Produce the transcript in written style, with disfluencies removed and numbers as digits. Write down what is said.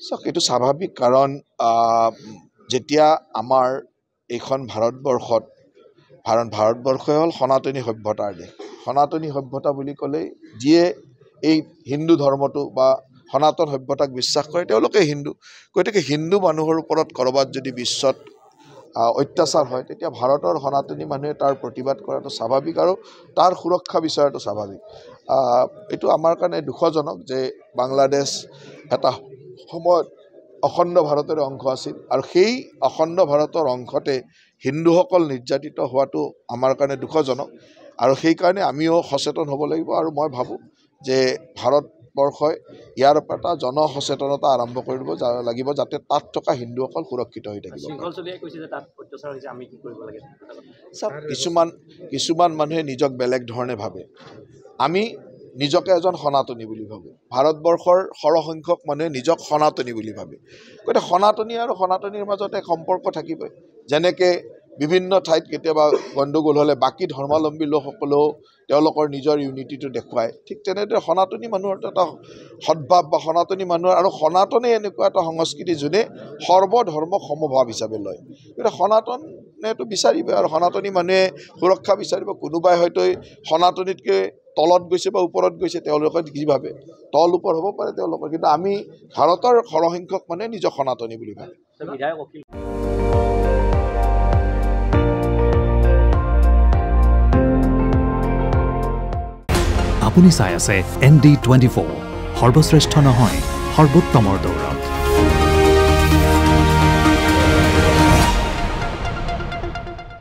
চাওক এইটো স্বাভাৱিক কাৰণ যেতিয়া আমাৰ এইখন ভাৰতবৰ্ষই হ'ল সনাতনী সভ্যতাৰ দেশ। সনাতনী সভ্যতা বুলি ক'লেই যিয়ে এই হিন্দু ধৰ্মটো বা সনাতন সভ্যতাক বিশ্বাস কৰে তেওঁলোকে হিন্দু। গতিকে হিন্দু মানুহৰ ওপৰত ক'ৰবাত যদি বিশ্বত অত্যাচাৰ হয় তেতিয়া ভাৰতৰ সনাতনী মানুহে তাৰ প্ৰতিবাদ কৰাটো স্বাভাৱিক আৰু তাৰ সুৰক্ষা বিচৰাটো স্বাভাৱিক। এইটো আমাৰ কাৰণে দুখজনক যে বাংলাদেশ এটা সময়ত অখণ্ড ভাৰতৰ অংশ আছিল আৰু সেই অখণ্ড ভাৰতৰ অংশতে হিন্দুসকল নিৰ্যাতিত হোৱাটো আমাৰ কাৰণে দুখজনক আৰু সেইকাৰণে আমিও সচেতন হ'ব লাগিব। আৰু মই ভাবোঁ যে ভাৰতবৰ্ষই ইয়াৰ এটা জনসচেতনতা আৰম্ভ কৰিব লাগিব যাতে তাত থকা হিন্দুসকল সুৰক্ষিত হৈ থাকিব। কিছুমান মানুহে নিজক বেলেগ ধৰণে ভাবে। আমি নিজকে এজন সনাতনী বুলি ভাবোঁ। ভাৰতবৰ্ষৰ সৰহসংখ্যক মানুহে নিজক সনাতনী বুলি ভাবে। গতিকে সনাতনী আৰু সনাতনীৰ মাজত এক সম্পৰ্ক থাকিবই। যেনেকৈ বিভিন্ন ঠাইত কেতিয়াবা গণ্ডগোল হ'লে বাকী ধৰ্মাৱলম্বী লোকসকলেও তেওঁলোকৰ নিজৰ ইউনিটিটো দেখুৱায়, ঠিক তেনেদৰে সনাতনী মানুহৰ এটা সদ্ভাৱ বা সনাতনী মানুহৰ আৰু সনাতনে এনেকুৱা এটা সংস্কৃতি যোনে সৰ্বধৰ্মক সমভাৱ হিচাপে লয়। গতিকে সনাতনেতো বিচাৰিব আৰু সনাতনী মানুহে সুৰক্ষা বিচাৰিব। কোনোবাই হয়তো সনাতনীতকৈ তলত গৈছে বা ওপৰত গৈছে, তেওঁলোকে কি ভাবে তল ওপৰ হ'ব পাৰে তেওঁলোকৰ, কিন্তু আমি ভাৰতৰ সৰহসংখ্যক মানে নিজক সনাতনী বুলি ভাবে। আপুনি চাই আছে ND24, সৰ্বশ্ৰেষ্ঠ নহয় সৰ্বোত্তমৰ দৌৰা।